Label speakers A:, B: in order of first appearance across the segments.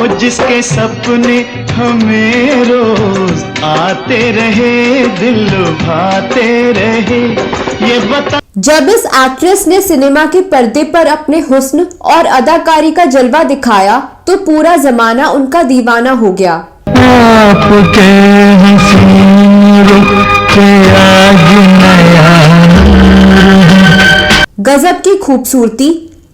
A: वो जिसके सपने हमें रोज आते रहे, दिल लुभाते रहे, ये बता।
B: जब इस एक्ट्रेस ने सिनेमा के पर्दे पर अपने हुस्न और अदाकारी का जलवा दिखाया तो पूरा जमाना उनका दीवाना हो गया।
A: आपके
B: गजब की खूबसूरती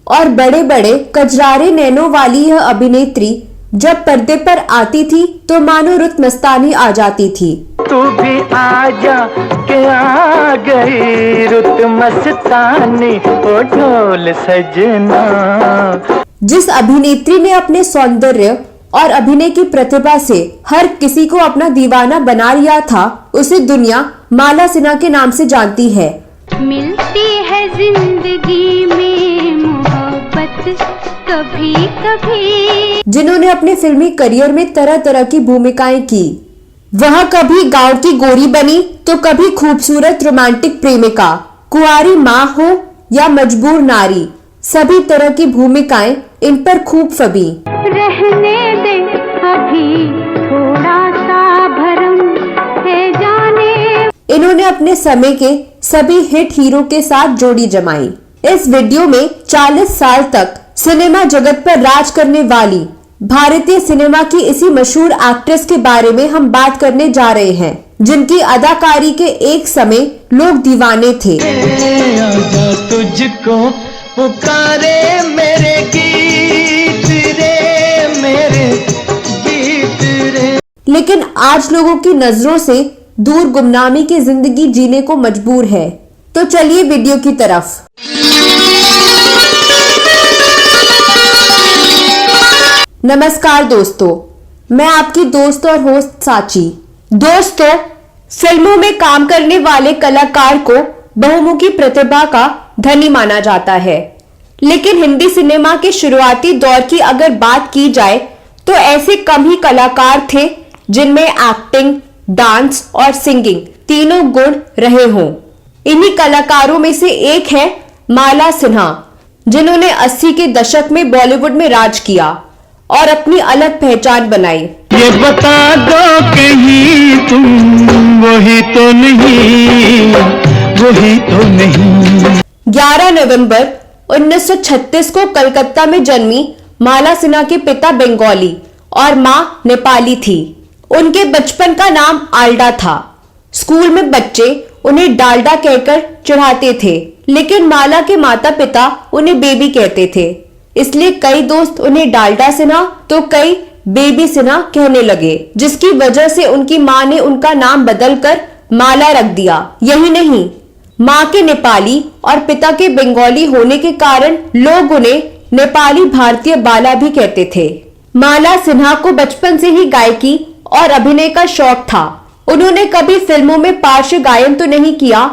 B: और बड़े बड़े कजरारे नैनों वाली यह अभिनेत्री जब पर्दे पर आती थी तो मानो रुत मस्तानी आ जाती थी।
A: तू भी आजा के आ गई रुत मस्तानी, ओ ढोल सजना।
B: जिस अभिनेत्री ने अपने सौंदर्य और अभिनय की प्रतिभा से हर किसी को अपना दीवाना बना लिया था, उसे दुनिया माला सिन्हा के नाम से जानती है।
C: मिलती है जिंदगी में मोहब्बत कभी कभी,
B: जिन्होंने अपने फिल्मी करियर में तरह तरह की भूमिकाएं की। वह कभी गांव की गोरी बनी तो कभी खूबसूरत रोमांटिक प्रेमिका, कुंवारी माँ हो या मजबूर नारी, सभी तरह की भूमिकाएं इन पर खूब फबी।
C: रहने दे अभी थोड़ा सा भरम है जाने।
B: इन्होंने अपने समय के सभी हिट हीरो के साथ जोड़ी जमाई। इस वीडियो में 40 साल तक सिनेमा जगत पर राज करने वाली भारतीय सिनेमा की इसी मशहूर एक्ट्रेस के बारे में हम बात करने जा रहे हैं, जिनकी अदाकारी के एक समय लोग दीवाने थे।
A: आजा तुझको पुकारे मेरे गीत रे, मेरे गीत रे।
B: लेकिन आज लोगों की नजरों से दूर गुमनामी की जिंदगी जीने को मजबूर है। तो चलिए वीडियो की तरफ। नमस्कार दोस्तों, मैं आपकी दोस्त और होस्ट साची। दोस्तों, फिल्मों में काम करने वाले कलाकार को बहुमुखी प्रतिभा का धनी माना जाता है, लेकिन हिंदी सिनेमा के शुरुआती दौर की अगर बात की जाए तो ऐसे कम ही कलाकार थे जिनमें एक्टिंग, डांस और सिंगिंग तीनों गुण रहे हों। इन्हीं कलाकारों में से एक है माला सिन्हा, जिन्होंने 80 के दशक में बॉलीवुड में राज किया और अपनी अलग पहचान बनाई।
A: ये बता दो कहीं तुम वही तो नहीं, वही तो नहीं।
B: 11 नवंबर 1936 को कलकत्ता में जन्मी माला सिन्हा के पिता बंगाली और मां नेपाली थी। उनके बचपन का नाम आल्डा था। स्कूल में बच्चे उन्हें डाल्डा कहकर चिढ़ाते थे, लेकिन माला के माता पिता उन्हें बेबी कहते थे, इसलिए कई दोस्त उन्हें डाल्डा सिन्हा तो कई बेबी सिन्हा कहने लगे, जिसकी वजह से उनकी मां ने उनका नाम बदलकर माला रख दिया। यही नहीं, मां के नेपाली और पिता के बंगाली होने के कारण लोग उन्हें नेपाली भारतीय बाला भी कहते थे। माला सिन्हा को बचपन से ही गायकी और अभिनय का शौक था। उन्होंने कभी फिल्मों में पार्श्व गायन तो नहीं किया,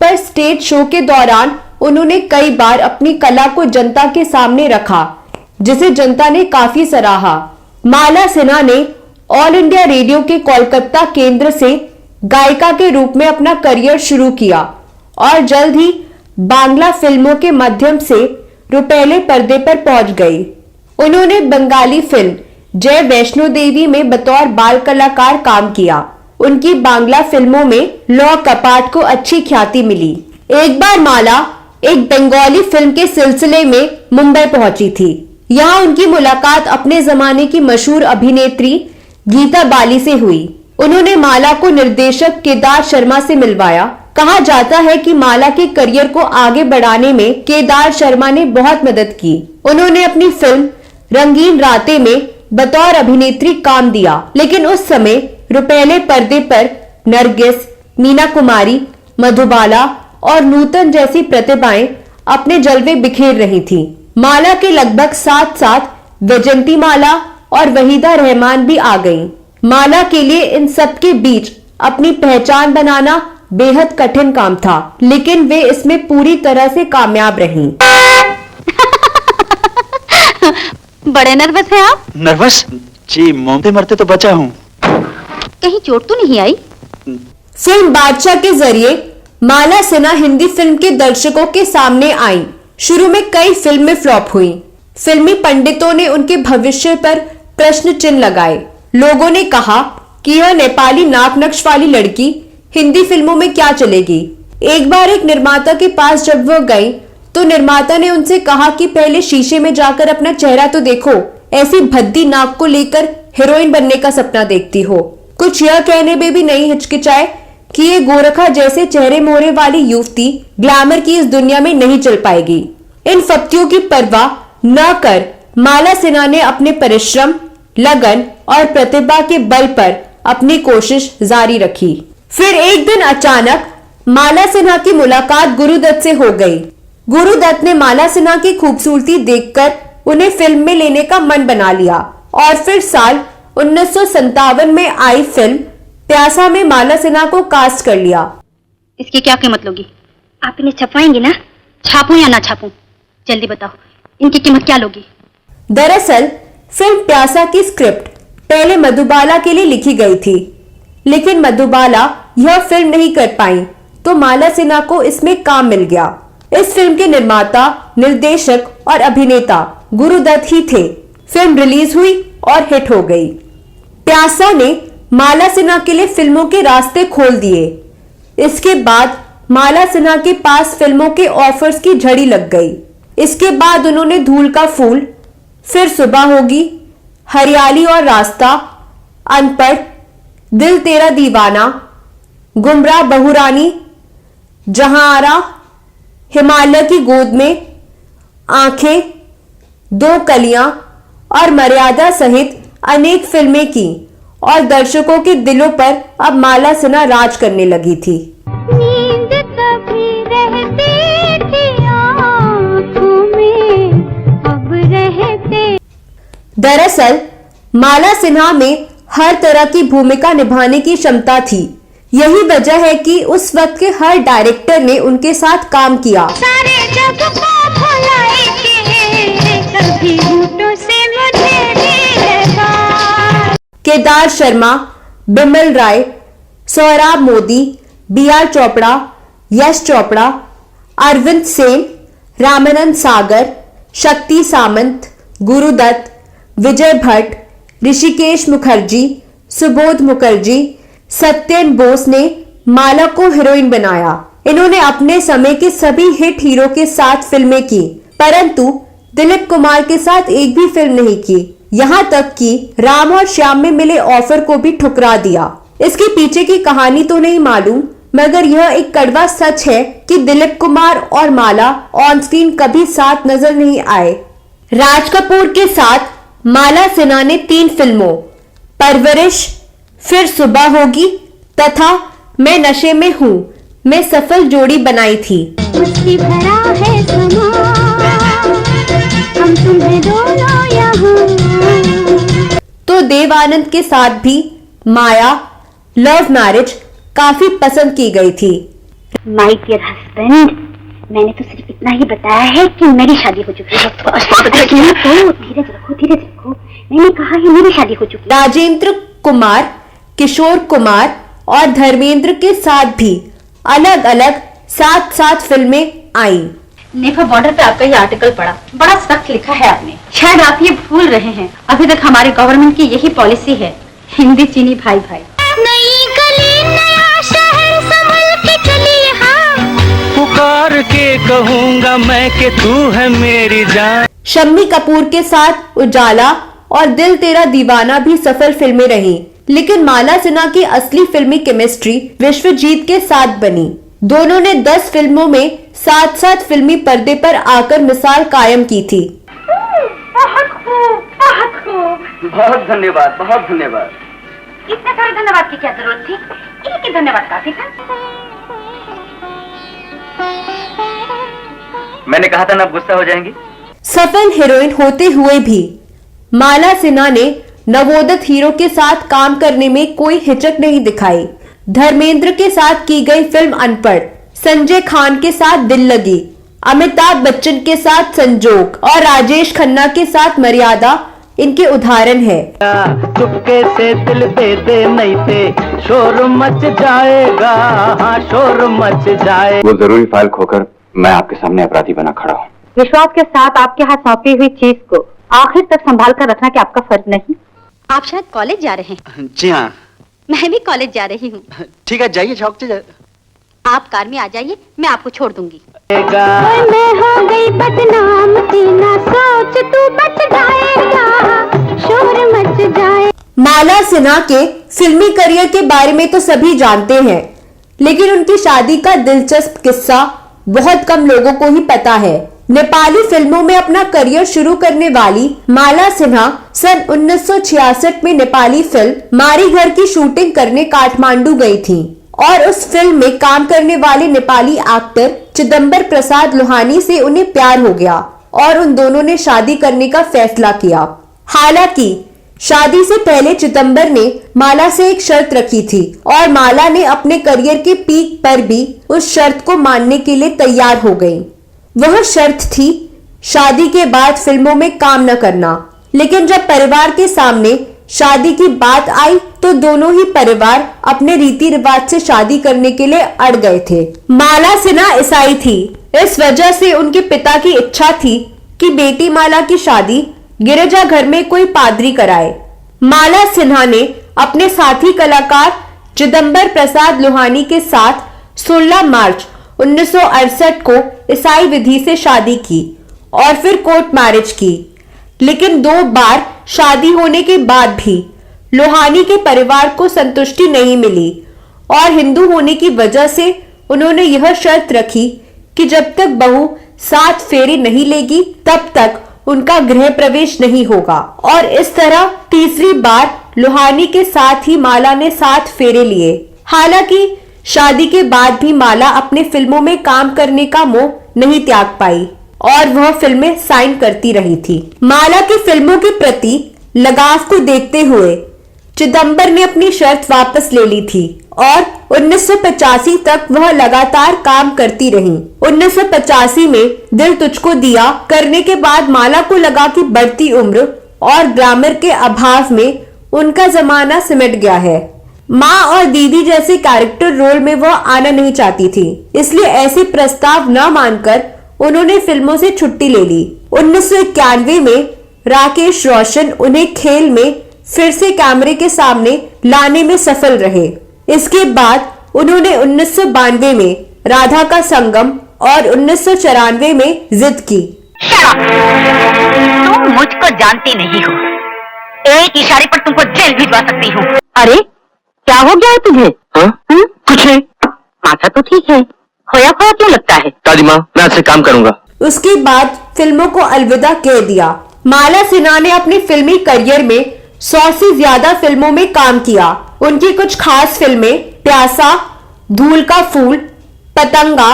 B: पर स्टेज शो के दौरान उन्होंने कई बार अपनी कला को जनता के सामने रखा, जिसे जनता ने काफी सराहा। माला सिन्हा ने ऑल इंडिया रेडियो के कोलकाता केंद्र से गायिका के रूप में अपना करियर शुरू किया और जल्द ही बांग्ला फिल्मों के माध्यम से रुपहले पर्दे पर पहुंच गई। उन्होंने बंगाली फिल्म जय वैष्णो देवी में बतौर बाल कलाकार काम किया। उनकी बांग्ला फिल्मों में लौ कपाट को अच्छी ख्याति मिली। एक बार माला एक बंगाली फिल्म के सिलसिले में मुंबई पहुंची थी। यहाँ उनकी मुलाकात अपने जमाने की मशहूर अभिनेत्री गीता बाली से हुई। उन्होंने माला को निर्देशक केदार शर्मा से मिलवाया। कहा जाता है कि माला के करियर को आगे बढ़ाने में केदार शर्मा ने बहुत मदद की। उन्होंने अपनी फिल्म रंगीन रातें में बतौर अभिनेत्री काम दिया, लेकिन उस समय रुपहले पर्दे पर नरगिस, मीना कुमारी, मधुबाला और नूतन जैसी प्रतिभाएं अपने जलवे बिखेर रही थीं। माला के लगभग साथ वैजंती माला और वहीदा रहमान भी आ गईं। माला के लिए इन सब के बीच अपनी पहचान बनाना बेहद कठिन काम था, लेकिन वे इसमें पूरी तरह से कामयाब रहीं।
C: बड़े नर्वस हैं आप?
D: नर्वस? जी, मरते मरते तो बचा हूँ।
C: कहीं चोट तो नहीं आई?
B: फिल्म बादशाह के जरिए माला सिन्हा हिंदी फिल्म के दर्शकों के सामने आई। शुरू में कई फिल्में फ्लॉप हुई। फिल्मी पंडितों ने उनके भविष्य पर प्रश्न चिन्ह लगाए। लोगों ने कहा कि यह नेपाली नाक नक्श वाली लड़की हिंदी फिल्मों में क्या चलेगी। एक बार एक निर्माता के पास जब वह गई तो निर्माता ने उनसे कहा कि पहले शीशे में जाकर अपना चेहरा तो देखो, ऐसी भद्दी नाक को लेकर हीरोइन बनने का सपना देखती हो। कुछ यह कहने में भी नहीं हिचकिचाए कि ये गोरखा जैसे चेहरे मोहरे वाली युवती ग्लैमर की इस दुनिया में नहीं चल पाएगी। इन फप्तियों की परवाह न कर माला सिन्हा ने अपने परिश्रम, लगन और प्रतिभा के बल पर अपनी कोशिश जारी रखी। फिर एक दिन अचानक माला सिन्हा की मुलाकात गुरुदत्त से हो गई। गुरुदत्त ने माला सिन्हा की खूबसूरती देखकर उन्हें फिल्म में लेने का मन बना लिया और फिर साल 1957 में आई फिल्म प्यासा में माला सिन्हा को कास्ट कर लिया।
C: इसकी क्या कीमत लोगी? आप इन्हें छपवाएंगी ना? छापूं या ना छापूं? जल्दी बताओ, इनकी कीमत क्या लोगी?
B: दरअसल फिल्म प्यासा की स्क्रिप्ट पहले मधुबाला के लिए लिखी गई थी, लेकिन मधुबाला यह फिल्म नहीं कर पाई तो माला सिन्हा को इसमें काम मिल गया। इस फिल्म के निर्माता, निर्देशक और अभिनेता गुरुदत्त ही थे। फिल्म रिलीज हुई और हिट हो गई। प्यासा ने माला सिन्हा के लिए फिल्मों के रास्ते खोल दिए। इसके बाद माला सिन्हा के पास फिल्मों के ऑफर्स की झड़ी लग गई। इसके बाद उन्होंने धूल का फूल, फिर सुबह होगी, हरियाली और रास्ता, अनपढ़, दिल तेरा दीवाना, गुमराह बहुरानी, जहां आरा, हिमालय की गोद में, आंखें, दो कलियां और मर्यादा सहित अनेक फिल्में की और दर्शकों के दिलों पर अब माला सिन्हा राज करने लगी थी।
C: नींद कभी रहती थी आँखों में, अब रहते।
B: दरअसल माला सिन्हा में हर तरह की भूमिका निभाने की क्षमता थी। यही वजह है कि उस वक्त के हर डायरेक्टर ने उनके साथ काम किया।
C: सारे जग को भुलाए के कभी होठों से मुझे भी लगा।
B: केदार शर्मा, बिमल राय, सोहराब मोदी, बी.आर. चोपड़ा, यश चोपड़ा, अरविंद सेन, रामानंद सागर, शक्ति सामंत, गुरुदत्त, विजय भट्ट, ऋषिकेश मुखर्जी, सुबोध मुखर्जी, सत्येन बोस ने माला को हीरोइन बनाया। इन्होंने अपने समय के सभी हिट हीरो के साथ फिल्में की, परंतु दिलीप कुमार के साथ एक भी फिल्म नहीं की। यहाँ तक कि राम और श्याम में मिले ऑफर को भी ठुकरा दिया। इसके पीछे की कहानी तो नहीं मालूम, मगर यह एक कड़वा सच है कि दिलीप कुमार और माला ऑन स्क्रीन कभी साथ नजर नहीं आए। राज कपूर के साथ माला सिन्हा ने 3 फिल्मों परवरिश, फिर सुबह होगी तथा मैं नशे में हूँ में सफल जोड़ी बनाई थी।
C: मस्ती भरा है समा, हम तुम्हें दोनों यहाँ।
B: तो देव आनंद के साथ भी माया, लव मैरिज काफी पसंद की गई थी।
C: माय डियर हस्बैंड, मैंने तो सिर्फ इतना ही बताया है कि मेरी शादी हो चुकी है। धीरज रखो, धीरज रखो। मैंने कहा है मेरी शादी हो चुकी है।
B: राजेंद्र कुमार, किशोर कुमार और धर्मेंद्र के साथ भी अलग अलग 7 फिल्में आई।
C: नेफा बॉर्डर पे आपका ये आर्टिकल पढ़ा, बड़ा सख्त लिखा है आपने। शायद आप ये भूल रहे हैं, अभी तक हमारे गवर्नमेंट की यही पॉलिसी है, हिंदी चीनी भाई भाई। नई गली नया शहर संभल के चलिए, हाँ।
A: पुकार के कहूंगा मैं कि तू है मेरी जान।
B: शम्मी कपूर के साथ उजाला और दिल तेरा दीवाना भी सफल फिल्में रही, लेकिन माला सिन्हा की असली फिल्मी केमिस्ट्री विश्वजीत के साथ बनी। दोनों ने 10 फिल्मों में साथ फिल्मी पर्दे पर आकर मिसाल कायम की थी।
C: बहुत खूब, बहुत खूब।
D: बहुत धन्यवाद, बहुत धन्यवाद।
C: इतने सारे धन्यवाद की क्या जरूरत थी? एक ही धन्यवाद काफी था।
D: मैंने कहा था ना, आप गुस्सा हो जाएंगी।
B: सफल हीरोइन होते हुए भी माला सिन्हा ने नवोदित हीरो के साथ काम करने में कोई हिचक नहीं दिखाई। धर्मेंद्र के साथ की गई फिल्म अनपढ़, संजय खान के साथ दिल लगी, अमिताभ बच्चन के साथ संजोग और राजेश खन्ना के साथ मर्यादा इनके उदाहरण है।
A: चुपके से दिल दे दे नहीं थे शोर मच जाएगा, हाँ शोर मच जाए।
D: वो जरूरी फाइल खोकर मैं आपके सामने अपराधी बना खड़ा हूँ।
C: विश्वास के साथ आपके हाथ सौंपी हुई चीज को आखिर तक संभाल कर रखना क्या आपका फर्ज नहीं? आप शायद कॉलेज जा रहे हैं।
E: जी हाँ।
C: मैं भी कॉलेज जा रही हूँ।
E: ठीक है, जाइए, शौक से
C: आप कार में आ जाइए, मैं आपको छोड़ दूंगी।
F: मैं हो गई बदनाम, ना सोच तू बच जाएगा, शोर मच जाए।
B: माला सिन्हा के फिल्मी करियर के बारे में तो सभी जानते हैं, लेकिन उनकी शादी का दिलचस्प किस्सा बहुत कम लोगों को ही पता है। नेपाली फिल्मों में अपना करियर शुरू करने वाली माला सिन्हा सन 1966 में नेपाली फिल्म मारी घर की शूटिंग करने काठमांडू गई थी और उस फिल्म में काम करने वाले नेपाली एक्टर चिदंबर प्रसाद लोहानी से उन्हें प्यार हो गया और उन दोनों ने शादी करने का फैसला किया। हालांकि शादी से पहले चिदंबर ने माला से एक शर्त रखी थी और माला ने अपने करियर के पीक पर भी उस शर्त को मानने के लिए तैयार हो गई। वह शर्त थी शादी के बाद फिल्मों में काम न करना। लेकिन जब परिवार के सामने शादी की बात आई तो दोनों ही परिवार अपने रीति रिवाज से शादी करने के लिए अड़ गए थे। माला सिन्हा ईसाई थी, इस वजह से उनके पिता की इच्छा थी कि बेटी माला की शादी गिरजाघर में कोई पादरी कराए। माला सिन्हा ने अपने साथी कलाकार चिदंबर प्रसाद लोहानी के साथ 16 मार्च 1968 को ईसाई विधि से शादी की और फिर कोर्ट मैरिज की। लेकिन 2 बार शादी होने के बाद भी लोहानी के परिवार को संतुष्टि नहीं मिली और हिंदू होने की वजह से उन्होंने यह शर्त रखी कि जब तक बहू 7 फेरे नहीं लेगी तब तक उनका गृह प्रवेश नहीं होगा। और इस तरह तीसरी बार लोहानी के साथ ही माला ने 7 फेरे लिए। हालांकि शादी के बाद भी माला अपने फिल्मों में काम करने का मोह नहीं त्याग पाई और वह फिल्में साइन करती रही थी। माला की फिल्मों के प्रति लगाव को देखते हुए चिदंबर ने अपनी शर्त वापस ले ली थी और 1985 तक वह लगातार काम करती रहीं। 1985 में दिल तुझको दिया करने के बाद माला को लगा कि बढ़ती उम्र और ग्लैमर के अभाव में उनका जमाना सिमट गया है। माँ और दीदी जैसे कैरेक्टर रोल में वह आना नहीं चाहती थी, इसलिए ऐसे प्रस्ताव न मानकर उन्होंने फिल्मों से छुट्टी ले ली। 1991 में राकेश रोशन उन्हें खेल में फिर से कैमरे के सामने लाने में सफल रहे। इसके बाद उन्होंने 1992 में राधा का संगम और 1994 में जिद की।
C: तुम मुझको जानती नहीं हो, एक इशारे पर तुमको जेल भिजवा सकती हूँ। अरे क्या हो गया है तुझे?
E: कुछ नहीं।
C: अच्छा तो ठीक है, खोया खोया क्यों लगता है?
E: दादी माँ, मैं आपसे काम करूंगा।
B: उसके बाद फिल्मों को अलविदा कह दिया। माला सिन्हा ने अपने फिल्मी करियर में 100 से ज्यादा फिल्मों में काम किया। उनकी कुछ खास फिल्में प्यासा, धूल का फूल, पतंगा,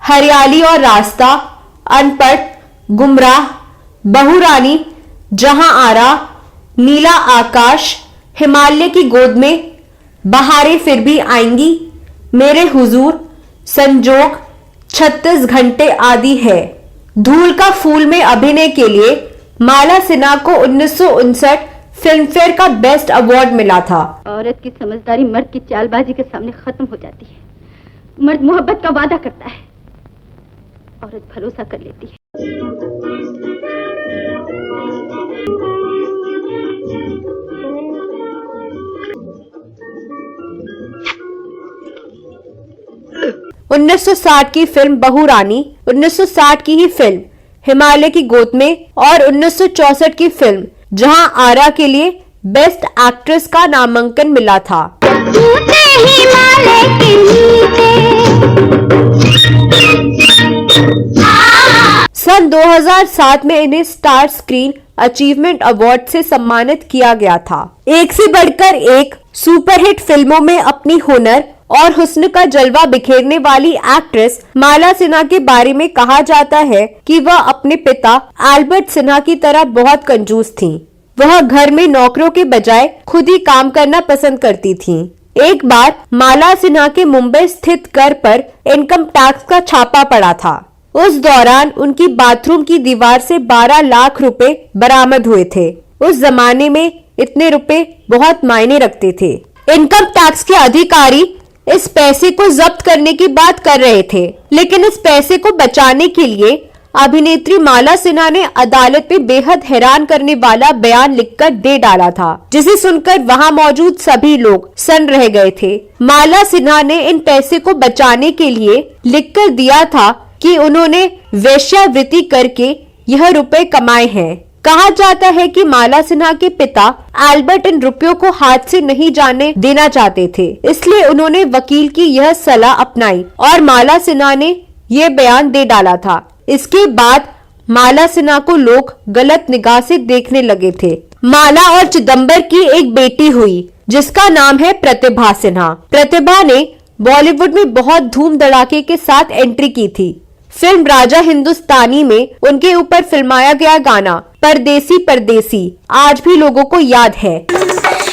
B: हरियाली और रास्ता, अनपढ़, गुमराह, बहुरानी, जहां आरा, नीला आकाश, हिमालय की गोद में, बहारें फिर भी आएंगी, मेरे हुजूर, संजोग, 36 घंटे आदि है। धूल का फूल में अभिनय के लिए माला सिन्हा को 1959 फिल्म फेयर का बेस्ट अवार्ड मिला था।
C: औरत की समझदारी मर्द की चालबाजी के सामने खत्म हो जाती है। मर्द मोहब्बत का वादा करता है, औरत भरोसा कर लेती है।
B: 1960 की फिल्म बहुरानी, 1960 की ही फिल्म हिमालय की गोद में और 1964 की फिल्म जहां आरा के लिए बेस्ट एक्ट्रेस का नामांकन मिला था। सन 2007 में इन्हें स्टार स्क्रीन अचीवमेंट अवार्ड से सम्मानित किया गया था। एक से बढ़कर एक सुपरहिट फिल्मों में अपनी हुनर और हुस्न का जलवा बिखेरने वाली एक्ट्रेस माला सिन्हा के बारे में कहा जाता है कि वह अपने पिता अल्बर्ट सिन्हा की तरह बहुत कंजूस थीं। वह घर में नौकरों के बजाय खुद ही काम करना पसंद करती थीं। एक बार माला सिन्हा के मुंबई स्थित घर पर इनकम टैक्स का छापा पड़ा था। उस दौरान उनकी बाथरूम की दीवार से 12 लाख रुपए बरामद हुए थे। उस जमाने में इतने रुपए बहुत मायने रखते थे। इनकम टैक्स के अधिकारी इस पैसे को जब्त करने की बात कर रहे थे, लेकिन इस पैसे को बचाने के लिए अभिनेत्री माला सिन्हा ने अदालत में बेहद हैरान करने वाला बयान लिखकर दे डाला था, जिसे सुनकर वहां मौजूद सभी लोग सन्न रह गए थे। माला सिन्हा ने इन पैसे को बचाने के लिए लिखकर दिया था कि उन्होंने वेश्यावृत्ति करके यह रुपए कमाए हैं। कहा जाता है कि माला सिन्हा के पिता एल्बर्ट इन रुपयों को हाथ से नहीं जाने देना चाहते थे, इसलिए उन्होंने वकील की यह सलाह अपनाई और माला सिन्हा ने ये बयान दे डाला था। इसके बाद माला सिन्हा को लोग गलत निगाह से देखने लगे थे। माला और चिदंबर की एक बेटी हुई जिसका नाम है प्रतिभा सिन्हा। प्रतिभा ने बॉलीवुड में बहुत धूम धड़ाके के साथ एंट्री की थी। फिल्म राजा हिंदुस्तानी में उनके ऊपर फिल्माया गया गाना परदेसी परदेसी आज भी लोगों को याद है।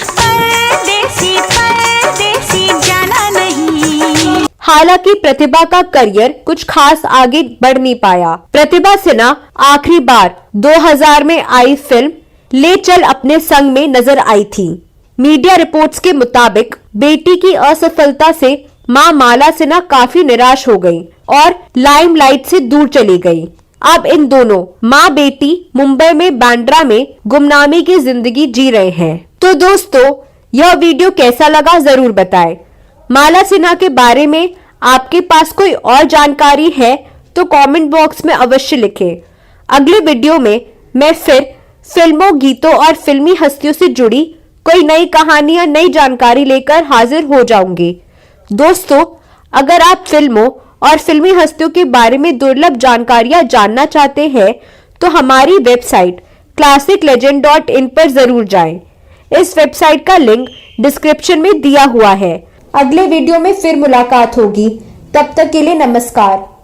F: परदेसी परदेसी जाना नहीं।
B: हालांकि प्रतिभा का करियर कुछ खास आगे बढ़ नहीं पाया। प्रतिभा सिन्हा आखिरी बार 2000 में आई फिल्म ले चल अपने संग में नजर आई थी। मीडिया रिपोर्ट्स के मुताबिक बेटी की असफलता से मां माला सिन्हा काफी निराश हो गईं और लाइमलाइट से दूर चली गईं। अब इन दोनों मां बेटी मुंबई में बांद्रा में गुमनामी की जिंदगी जी रहे हैं। तो दोस्तों, यह वीडियो कैसा लगा जरूर बताएं। माला सिन्हा के बारे में आपके पास कोई और जानकारी है तो कमेंट बॉक्स में अवश्य लिखें। अगले वीडियो में मैं फिर फिल्मों, गीतों और फिल्मी हस्तियों से जुड़ी कोई नई कहानी या नई जानकारी लेकर हाजिर हो जाऊंगी। दोस्तों, अगर आप फिल्मों और फिल्मी हस्तियों के बारे में दुर्लभ जानकारियां जानना चाहते हैं तो हमारी वेबसाइट classiclegend.in पर जरूर जाएं। इस वेबसाइट का लिंक डिस्क्रिप्शन में दिया हुआ है। अगले वीडियो में फिर मुलाकात होगी, तब तक के लिए नमस्कार।